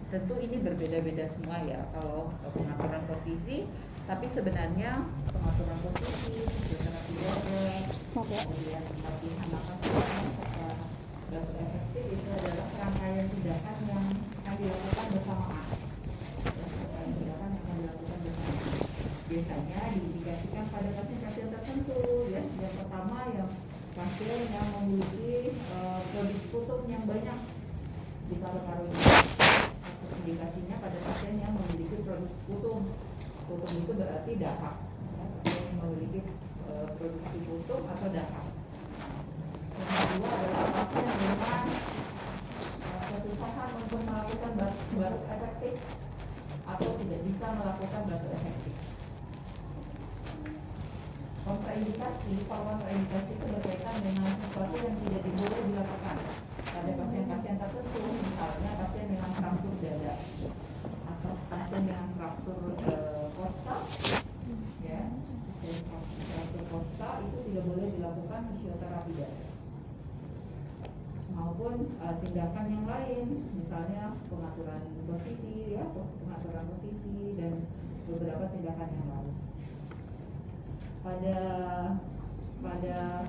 tentu ini berbeda-beda semua ya kalau pengaturan posisi, tapi sebenarnya pengaturan posisi, fisioterapi dada, kemudian latihan nafas serta batu efektif itu adalah rangkaian tindakan yang akan dilakukan bersamaan. Biasanya diindikasikan pada pasien-pasien tertentu ya. Yang pertama yang pasien yang memiliki produk putum yang banyak di paru-paru ini. Indikasinya pada pasien yang memiliki produk putum. Putum itu berarti dahak. Ya, pasien yang memiliki produksi putum atau dahak. Yang kedua adalah pasien dengan kesusahan untuk melakukan batu efektif atau tidak bisa melakukan batu efektif. Kontraindikasi itu berkaitan dengan sesuatu yang tidak boleh dilakukan pada pasien-pasien tertentu, misalnya pasien dengan fraktur dada atau pasien dengan fraktur kosta, ya, fraktur kosta itu tidak boleh dilakukan fisioterapi dada, maupun tindakan yang lain, misalnya pengaturan posisi, ya, pengaturan posisi dan beberapa tindakan yang lain. Pada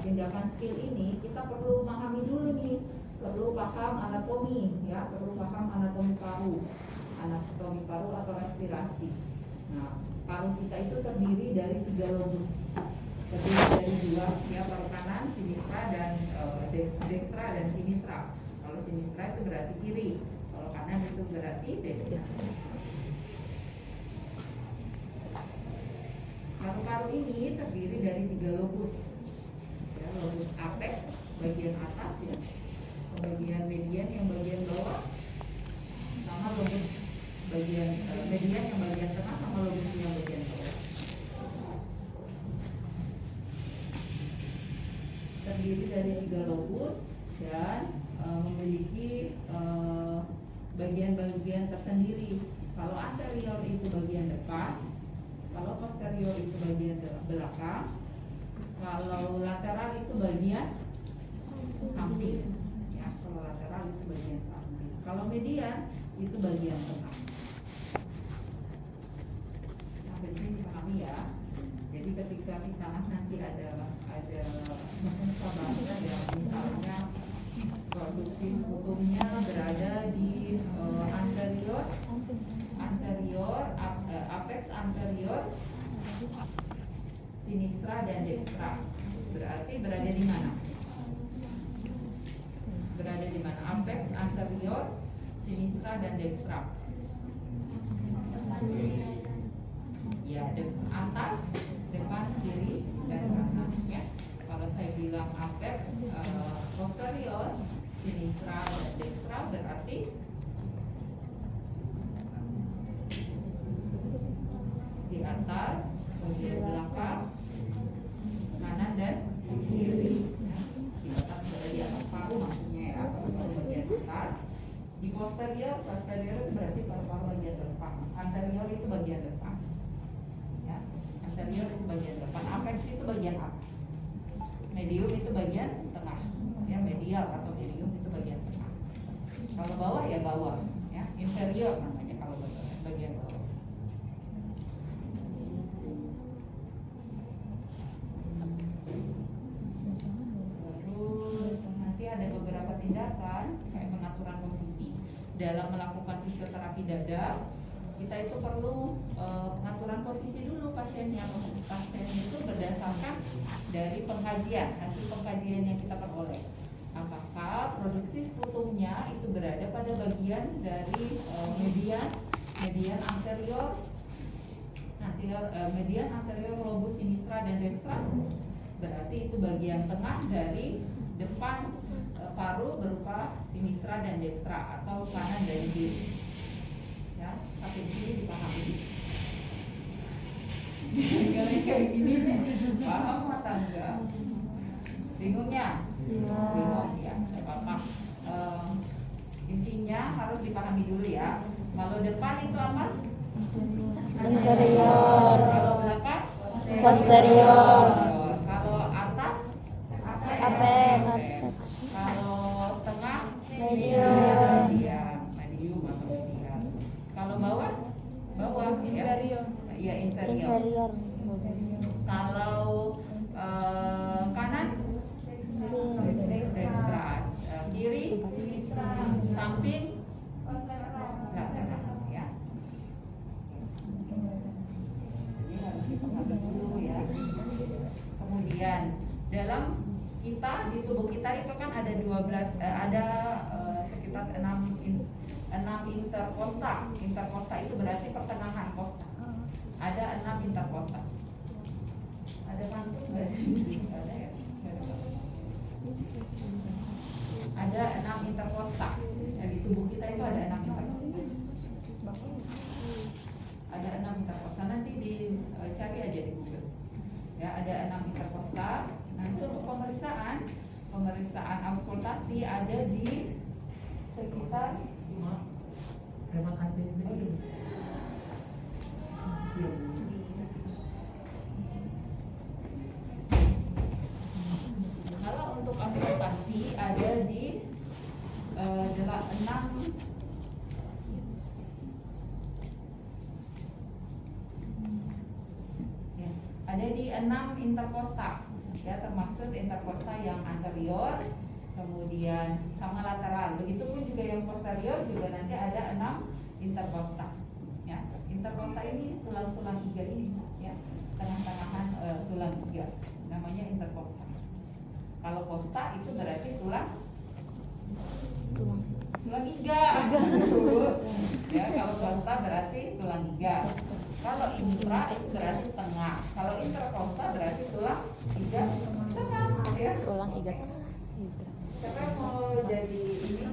tindakan skill ini kita perlu memahami dulu nih, perlu paham anatomi ya, perlu paham anatomi paru atau respirasi. Nah, paru kita itu terdiri dari 3 lobus, terdiri dari 2 ya, paru kanan sinistra dan dekstra dan sinistra. Kalau sinistra itu berarti kiri, kalau kanan itu berarti dekstra. Paru-paru ini terdiri dari 3 lobus. Ya, lobus apex bagian atas ya, bagian median yang bagian bawah, sama lobus bagian median yang bagian tengah, sama lobus yang bagian bawah. Terdiri dari 3 lobus dan memiliki bagian-bagian tersendiri. Kalau anterior itu bagian depan, kalau posterior itu bagian belakang, kalau lateral itu bagian samping, ya. Kalau lateral itu bagian samping. Kalau median itu bagian tengah. Sampai sini dipahami ya. Jadi ketika kita nanti ada bahasa ya, misalnya produksi putumnya berada di apex anterior, sinistra dan dekstra. Berarti berada di mana? Berada di mana? Apex anterior, sinistra dan dekstra. Ya, atas, depan, kiri dan kanan ya. Kalau saya bilang apex posterior, sinistra dan dekstra berarti di atas, bagian belakang, kanan dan kiri. Di atas berada di atas paru maksudnya ya, paru bagian atas. Di posterior itu berarti paru-paru bagian depan. Anterior itu bagian depan. Ya, anterior itu bagian depan. Apex itu bagian atas. Medium itu bagian tengah. Ya, medial atau medium itu bagian tengah. Kalau bawah ya bawah. Ya, inferior namanya kalau bagian bawah. Ada beberapa tindakan kayak pengaturan posisi dalam melakukan fisioterapi dada. Kita itu perlu pengaturan posisi dulu pasiennya. Pasien itu berdasarkan dari pengkajian, hasil pengkajian yang kita peroleh. Apakah produksi sputumnya itu berada pada bagian dari median anterior lobus sinistra dan dekstra. Berarti itu bagian tengah dari depan paru berupa sinistra dan dekstra atau kanan dan kiri. Ya, sampai sini dipahami. Kayak gini nih, paham atau enggak? Bingungnya? Bingung ya, nggak apa-apa. Intinya harus dipahami dulu ya. Kalau depan itu apa? Anterior. Kalau belakang? Posterior. Kalau atas? Apex. Kalau tengah? medium atau medial. Kalau bawah ya, ya inferior. Kalau kanan dextra, kiri samping lateral ya. Jadi harus dipahami dulu ya. Kemudian dalam kita di tubuh kita itu kan ada 12 sekitar 6 interkosta. Interkosta itu berarti pertengahan kosta. Ada 6 interkosta. Ada mantul nggak sih? Ada ya. Ada 6 interkosta. Nah, di tubuh kita itu ada 6 interkosta. Ada 6 interkosta. Nanti dicari aja di Google. Ya, ada 6 interkosta. Nah, itu untuk pemeriksaan auskultasi ada di sekitar. Terima kasih. Kalau untuk auskultasi ada di 6 ya, ada di 6 interkosta ya, termaksud interkosta yang anterior, kemudian sama lateral. Begitupun juga yang posterior juga nanti ada 6 interkosta. Ya, interkosta ini tulang-tulang iga ini ya, tengah-tengahan tulang iga, namanya interkosta. Kalau kosta itu berarti tulang iga. Ya, kalau kosta berarti tulang iga. Kalau intra itu berarti tengah. Kalau interkosta berarti tulang iga tengah ya. Tulang iga. Siapa yang mau jadi ini?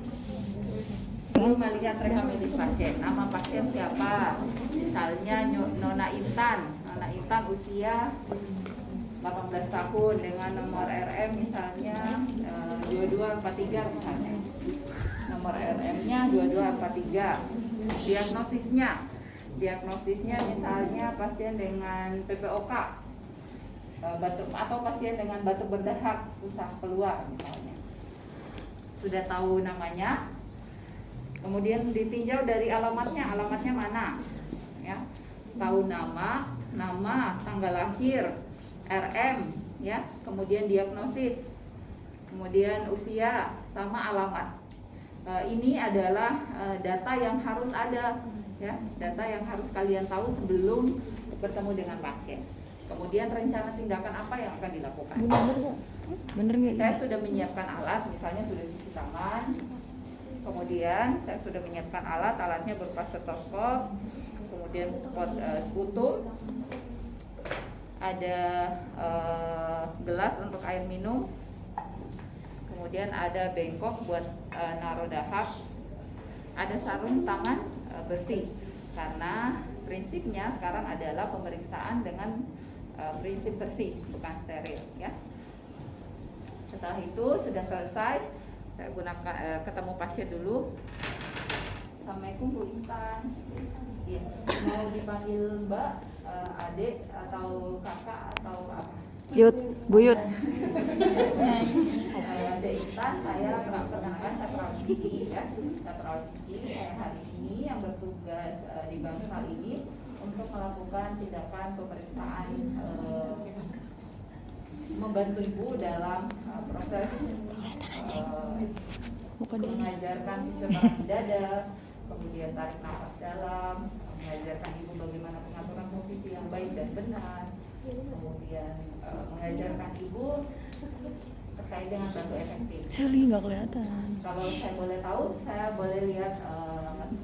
Ingin melihat rekam medis pasien. Nama pasien siapa? Misalnya Nona Intan. Nona Intan usia 18 tahun dengan nomor RM misalnya 2243 misalnya. Nomor RM-nya 2243. Diagnosisnya misalnya pasien dengan PPOK, batuk, atau pasien dengan batuk berdahak susah keluar misalnya. Sudah tahu namanya, kemudian ditinjau dari alamatnya mana ya, tahu nama, tanggal lahir, RM ya, kemudian diagnosis, kemudian usia sama alamat. Ini adalah data yang harus ada ya, data yang harus kalian tahu sebelum bertemu dengan pasien. Kemudian rencana tindakan apa yang akan dilakukan. Bener nggak? Saya sudah menyiapkan alat, misalnya sudah cuci tangan. Kemudian saya sudah menyiapkan alatnya berupa stetoskop, kemudian sputum, ada gelas untuk air minum, kemudian ada bengkok buat naruh dahak, ada sarung tangan bersih, karena prinsipnya sekarang adalah pemeriksaan dengan prinsip bersih, bukan steril ya. Setelah itu sudah selesai, saya gunakan ketemu pasien dulu. Assalamualaikum Bu Intan. Ya, mau dipanggil Mbak, adik atau kakak atau apa? Buyut. Adik Intan, saya perkenalkan, saya perawat gigi ya. Saya perawat gigi. Saya hari ini yang bertugas di Bangsal ini untuk melakukan tindakan pemeriksaan, membantu ibu dalam proses mengajarkan fisioterapi dada, kemudian tarik nafas dalam, mengajarkan ibu bagaimana pengaturan posisi yang baik dan benar, kemudian mengajarkan ibu terkait dengan batu efektif. Sally nggak kelihatan. Kalau saya boleh tahu, saya boleh lihat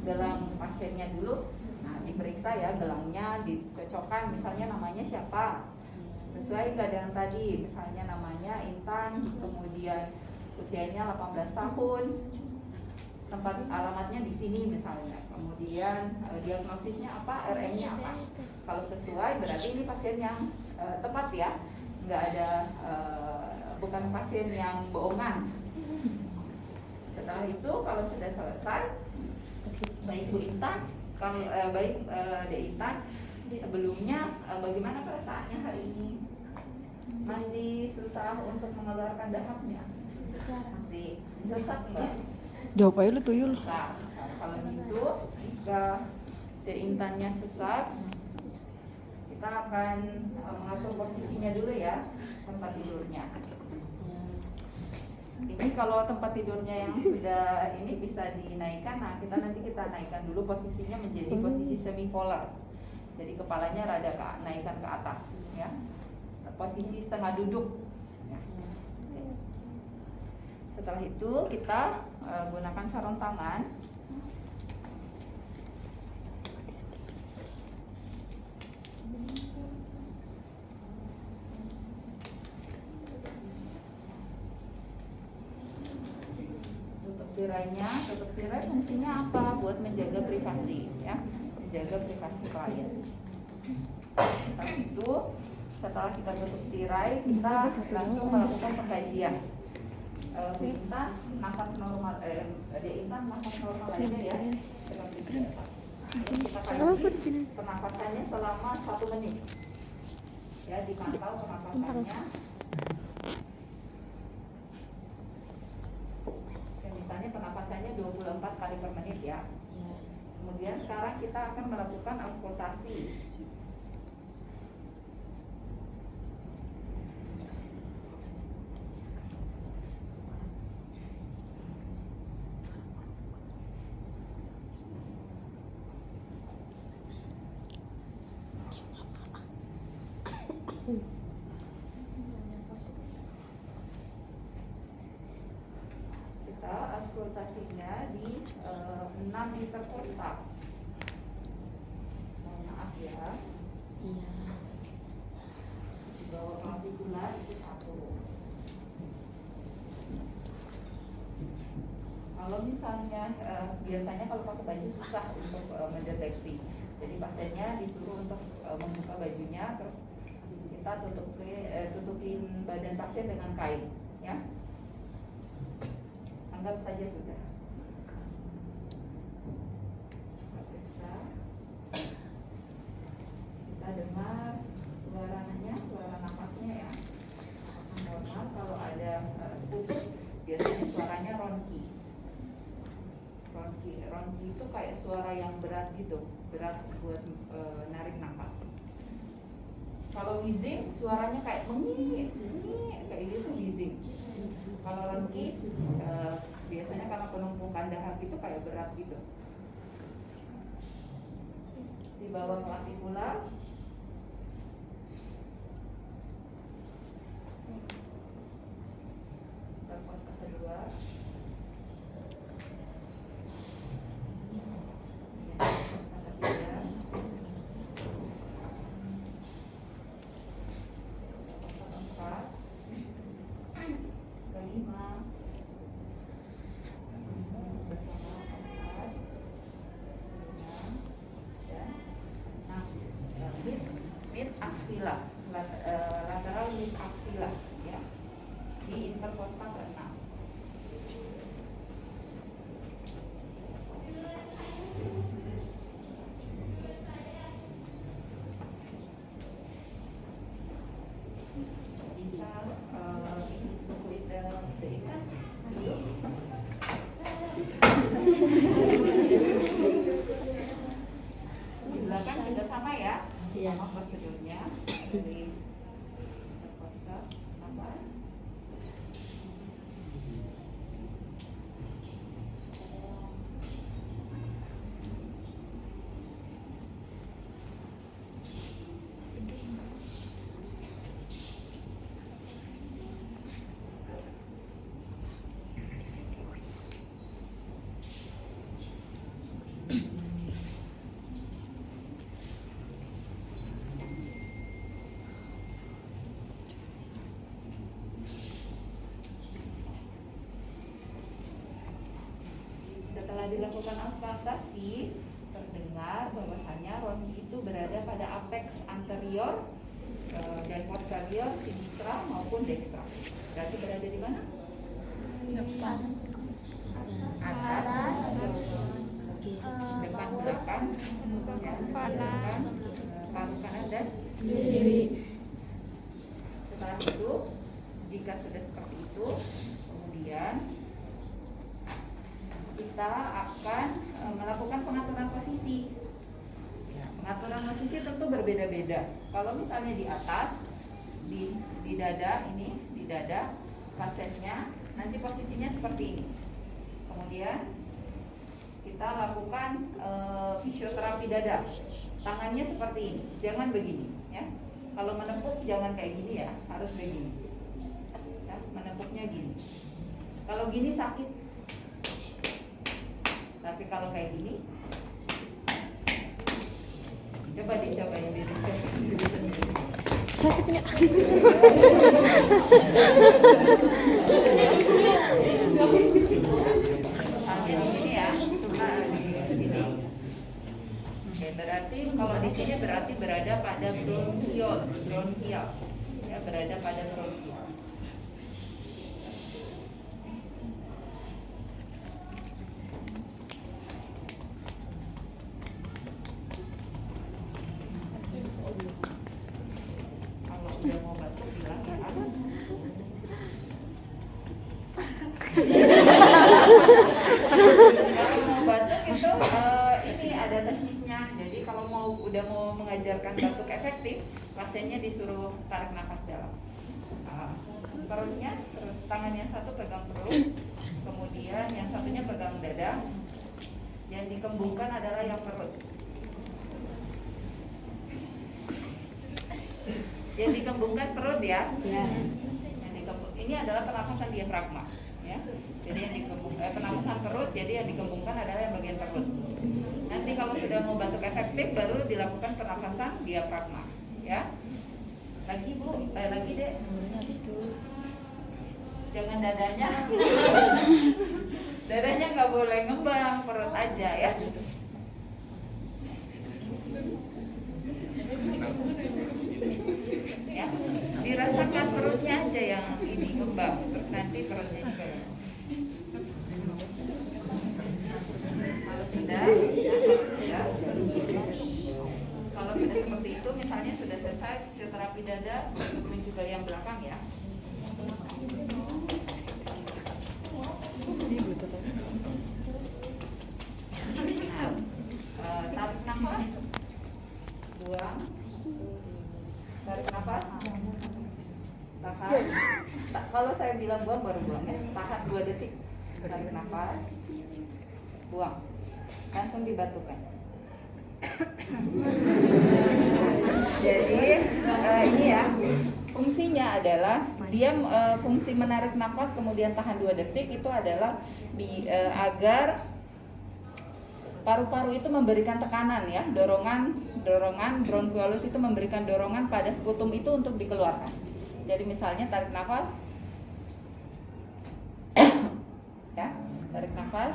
gelang pasiennya dulu. Nah, diperiksa ya gelangnya, dicocokkan misalnya namanya siapa, sesuai nggak dengan tadi, misalnya namanya Intan, kemudian usianya 18 tahun, tempat alamatnya di sini misalnya, kemudian diagnosisnya apa, RM-nya apa. Kalau sesuai berarti ini pasien yang tepat ya, nggak ada bukan pasien yang bohongan. Setelah itu kalau sudah selesai, baik Bu Intan, kalau baik Dek Intan, sebelumnya bagaimana perasaannya hari ini? Masih susah untuk mengeluarkan dahaknya? Masih sesak Mbak? Jawab aja lu tuyul. Nah, kalau gitu jika intannya sesak, kita akan mengatur posisinya dulu ya, tempat tidurnya. Ini kalau tempat tidurnya yang sudah ini bisa dinaikkan, nah kita naikkan dulu posisinya menjadi posisi semipolar. Jadi kepalanya rada naikkan ke atas, ya. Posisi setengah duduk. Ya. Setelah itu kita gunakan sarung tangan. Tutup tirai fungsinya apa? Buat menjaga privasi, ya, menjaga privasi klien. Itu setelah kita tutup tirai, kita langsung melakukan pengkajian. Intan nafas normal, Intan nafas normal aja ya. Kita kaji pernapasannya selama 1 menit. Ya, dipantau pernapasannya. Misalnya pernapasannya 24 kali per menit ya. Kemudian sekarang kita akan melakukan auskultasi. Kita auskultasinya di 6 interkostal. Mohon maaf ya. Iya. Di bawah clavicular itu 1. Kalau misalnya biasanya kalau pakai baju susah untuk mendeteksi. Jadi pasiennya disuruh untuk membuka bajunya, terus kita tutupin badan pasien dengan kain, ya. Anggap saja sudah. Kita dengar suara nafasnya ya. Normal, kalau ada sekutu biasanya suaranya ronki. Ronki itu kayak suara yang berat gitu, berat buat narik nafas. Kalau wheezing suaranya kayak mengik, kayak gitu wheezing. Kalau ronki biasanya karena penumpukan dahak itu kayak berat gitu. Di bawah clavicular interkosta kedua. Lateral mid axilla ya, di interkosta ke-6. Bisa buku ikan dulu. Di belakang juga sama ya, sama prosedurnya. Dari interkosta nafas. Setelah dilakukan auskultasi, terdengar bahwasanya ronki itu berada pada apex anterior dan posterior sinistra maupun dextra. Berarti berada di mana? Depan. Atas, depan belakang, ya, belakang, paru kanan dan kiri. Setelah itu, jika sudah seperti itu, kemudian kita akan melakukan pengaturan posisi. Ya, pengaturan posisi tentu berbeda-beda. Kalau misalnya di atas, di dada ini, di dada pasiennya, nanti posisinya seperti ini. Kemudian kita lakukan fisioterapi dada. Tangannya seperti ini, jangan begini, ya. Kalau menepuk jangan kayak gini ya, harus begini. Ya, menepuknya gini. Kalau gini sakit. Tapi kalau kayak gini, coba dicobain diri sendiri. Sakit nggak? Di sini ya, nah, di sini. Oke, berarti kalau di sini berarti berada pada bronchial, ya, berada pada bronchial. Kalau udah mau batuk bilang ya. Kalau mau batuk itu ini ada tekniknya. Jadi kalau udah mau mengajarkan batuk efektif, pasiennya disuruh tarik nafas dalam. Perutnya, tangan yang satu pegang perut, kemudian yang satunya pegang dada. Yang dikembungkan adalah yang perut. Yang dikembungkan perut ya. Ini adalah pernapasan diafragma, ya. Jadi yang pernapasan perut, jadi yang dikembungkan adalah yang bagian perut. Nanti kalau sudah mau batuk efektif, baru dilakukan pernapasan diafragma, ya. Lagi Bu, lagi Dek. Jangan dadanya. Dadanya nggak boleh ngembang, perut aja ya. Ya, dirasakan perutnya aja yang ini kembang, terus nanti perutnya juga. Kalau sudah seperti itu, misalnya sudah selesai fisioterapi dada, dan juga yang belakang ya. Tarik nafas, buang. Tarik nafas, tahan. Kalau saya bilang buang baru buang ya. Tahan 2 detik. Tarik nafas, buang. Langsung dibatukan. Jadi ini ya, fungsinya adalah dia fungsi menarik nafas kemudian tahan 2 detik itu adalah agar paru-paru itu memberikan tekanan ya, dorongan bronkiolus itu memberikan dorongan pada sputum itu untuk dikeluarkan. Jadi misalnya tarik nafas, ya, tarik nafas,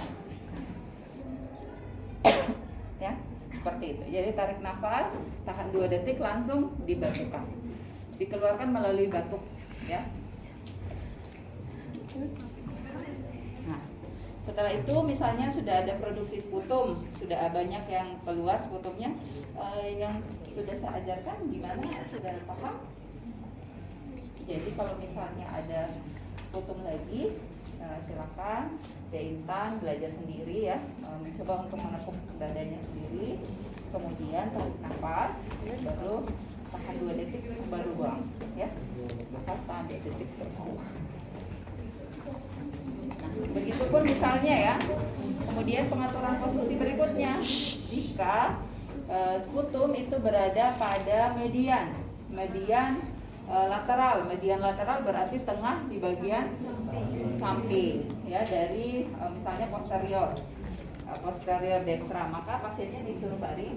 ya, seperti itu. Jadi tarik nafas, tahan 2 detik, langsung dibatukan, dikeluarkan melalui batuk, ya. Nah, setelah itu misalnya sudah ada produksi sputum, sudah banyak yang keluar sputumnya, yang sudah saya ajarkan gimana, sudah paham? Jadi kalau misalnya ada sputum lagi, silakan Intan belajar sendiri ya, mencoba untuk menepuk dadanya sendiri, kemudian tarik nafas, baru tahan 2 detik, baru buang, ya. Nafas tahan 2 detik terus buang. Nah, begitupun misalnya ya. Kemudian pengaturan posisi berikutnya, jika sputum itu berada pada median lateral. Median lateral berarti tengah di bagian samping ya, dari misalnya posterior dekstra, maka pasiennya disuruh baring,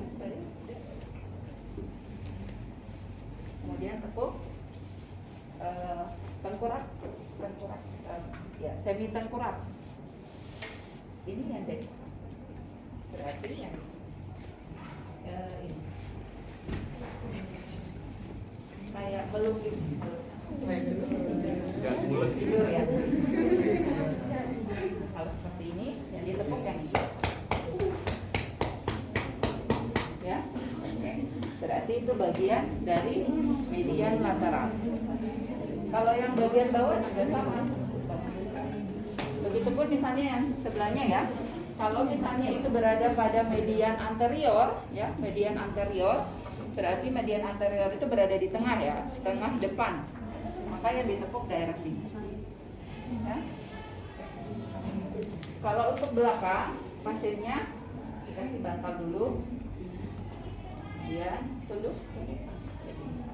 kemudian tekuk, tengkorak, ya, semi tengkorak. Ini yang dekstra, berarti yang ini kayak belum tidur ya. Kalau seperti ini, yang ditepuk yang ini. Ya, oke. Berarti itu bagian dari median lateral. Kalau yang bagian bawah juga sama. Begitupun misalnya yang sebelahnya ya, Kalau misalnya itu berada pada median anterior, ya, median anterior, berarti median anterior itu berada di tengah ya, tengah depan. Maka yang ditepuk daerah sini. Ya. Kalau untuk belakang, pasiennya dikasih bantal dulu. Ya, tunduk.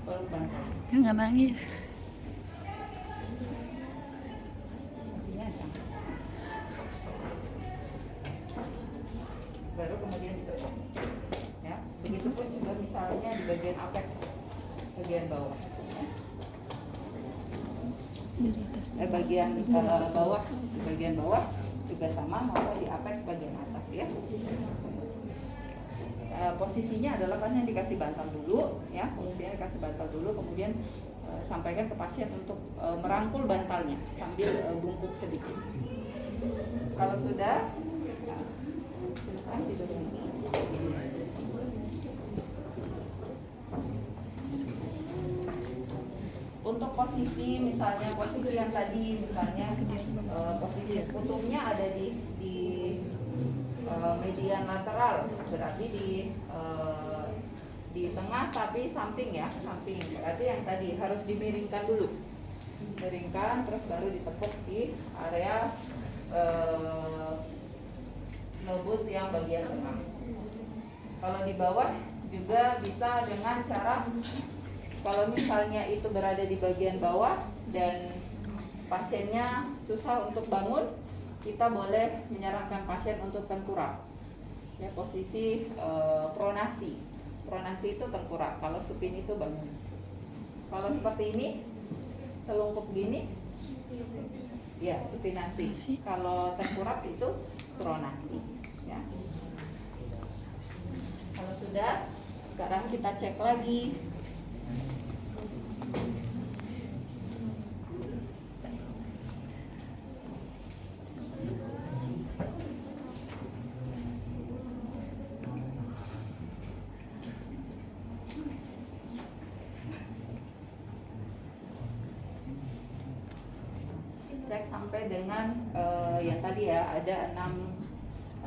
Peluk bantal. Jangan nangis. Baru kemudian ditepuk. Ya, begitupun juga misalnya di bagian apex, bagian bawah. Ya. Dari atas. Bagian bawah, di bagian bawah juga sama maupun di apex bagian atas ya. Posisinya adalah pasien dikasih bantal dulu, ya, posisinya dikasih bantal dulu, kemudian sampaikan ke pasien untuk merangkul bantalnya sambil bungkuk sedikit. Kalau sudah, silakan tidur. Untuk posisi, misalnya posisi yang tadi, misalnya posisi sekutumnya ada di median lateral, berarti di tengah tapi samping ya, samping. Berarti yang tadi harus dimiringkan dulu, miringkan, terus baru ditepuk di area lobus yang bagian tengah. Kalau di bawah juga bisa dengan cara, kalau misalnya itu berada di bagian bawah dan pasiennya susah untuk bangun, kita boleh menyarankan pasien untuk tengkurap. Ya, posisi pronasi. Pronasi itu tengkurap. Kalau supin itu bangun. Kalau seperti ini, telungkup gini, ya supinasi. Kalau tengkurap itu pronasi. Ya. Kalau sudah, sekarang kita cek lagi. Cek sampai dengan yang tadi ya, ada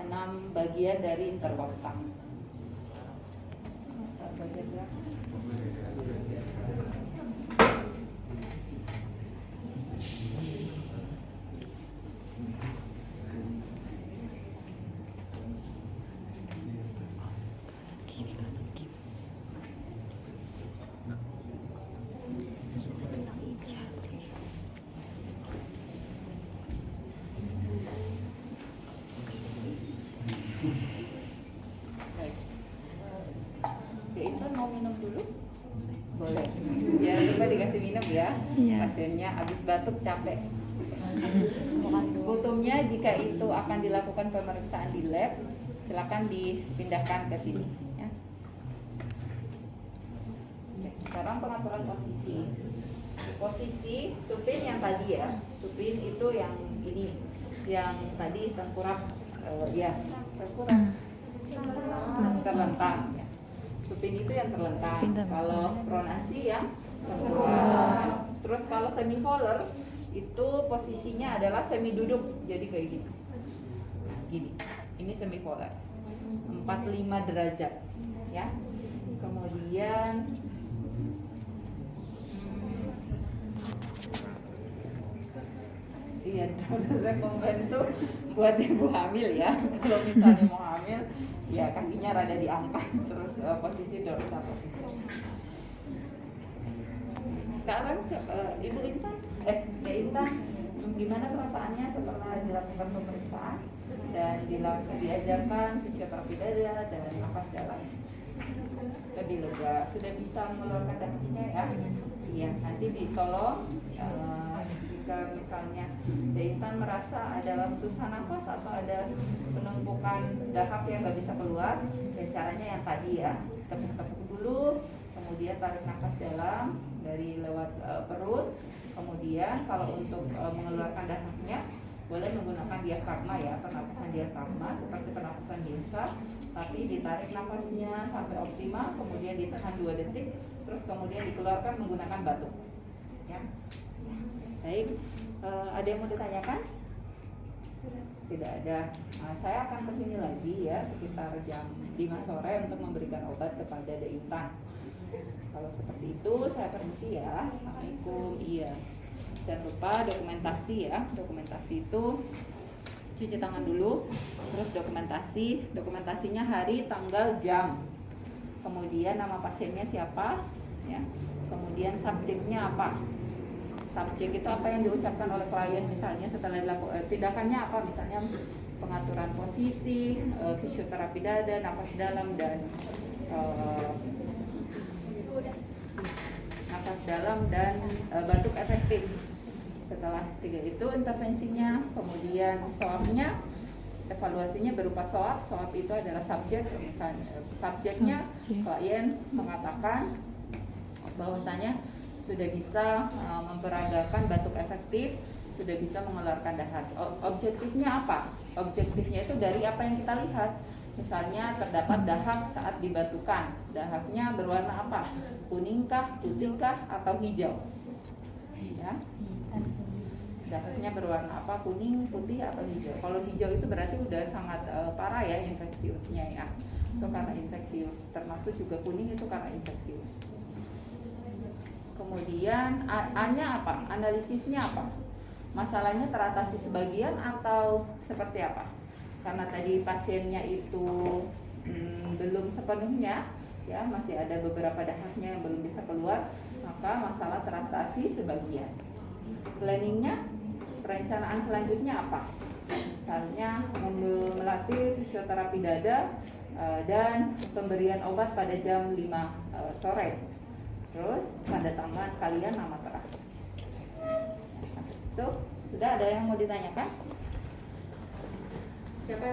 6 bagian dari interkostal. Bagian berapa? Mau minum dulu? Boleh. Ya, lupa dikasih minum ya. Iya. Pasiennya habis batuk capek. Sekutumnya jika itu akan dilakukan pemeriksaan di lab, silakan dipindahkan ke sini. Ya. Oke, sekarang pengaturan posisi. Posisi supin yang tadi ya, supin itu yang ini, yang tadi tengkurap, ya tengkurap, terlentang. Ya. Supin itu yang terlentang. Kalau pronasi yang tengkurap. Terus kalau semivolar itu posisinya adalah semi duduk, jadi kayak gini. Nah, gini. Ini semivolar. 45 derajat, ya. Kemudian iya, saya membantu buat ibu hamil ya. Kalau misalnya mau hamil, ya kakinya rada diangkat, terus posisi dorsal posisi. Sekarang Ibu Intan, Intan, gimana perasaannya setelah dilakukan pemeriksaan dan diajarkan fisioterapi dada dan nafas dalam? Lebih lega, sudah bisa mengeluarkan dahaknya ya? Iya, nanti ditolong. Jika misalnya Intan merasa ada susah nafas atau ada penumpukan dahak yang nggak bisa keluar, dan caranya yang tadi ya, tepuk-tepuk dulu, kemudian tarik nafas dalam dari lewat perut, kemudian kalau untuk mengeluarkan dahaknya boleh menggunakan diafragma ya, pernapasan diafragma seperti pernapasan biasa, tapi ditarik nafasnya sampai optimal, kemudian ditahan 2 detik, terus kemudian dikeluarkan menggunakan batuk. Ya. Baik, ada yang mau ditanyakan? tidak ada. Nah, saya akan kesini lagi ya sekitar jam 5 sore untuk memberikan obat kepada De Intan. Kalau seperti itu saya permisi ya. Assalamualaikum. Iya. Jangan lupa dokumentasi ya. Dokumentasi itu cuci tangan dulu, terus dokumentasinya hari, tanggal, jam. Kemudian nama pasiennya siapa ya. Kemudian subjeknya apa. Subjek itu apa yang diucapkan oleh klien, misalnya setelah dilakukan tindakannya apa, misalnya pengaturan posisi, fisioterapi dada, nafas dalam dan batuk efektif. Setelah 3 itu intervensinya, kemudian SOAP-nya, evaluasinya berupa SOAP itu adalah subjek, misalnya subjeknya klien mengatakan bahwasanya sudah bisa memperagakan batuk efektif, sudah bisa mengeluarkan dahak. Objektifnya apa? Objektifnya itu dari apa yang kita lihat. Misalnya terdapat dahak saat dibatukan. Dahaknya berwarna apa? Kuningkah, putihkah, atau hijau? Ya. Dahaknya berwarna apa? Kuning, putih, atau hijau. Kalau hijau itu berarti udah sangat parah ya infeksiusnya ya. Itu karena infeksius. Termasuk juga kuning itu karena infeksius. Kemudian A-nya apa? Analisisnya apa? Masalahnya teratasi sebagian atau seperti apa? Karena tadi pasiennya itu belum sepenuhnya ya, masih ada beberapa dahaknya yang belum bisa keluar, maka masalah teratasi sebagian. Planningnya, perencanaan selanjutnya apa? Misalnya melatih fisioterapi dada dan pemberian obat pada jam 5 sore. Terus tanda tangan kalian nama terakhir. Habis itu sudah ada yang mau ditanyakan? Siapa yang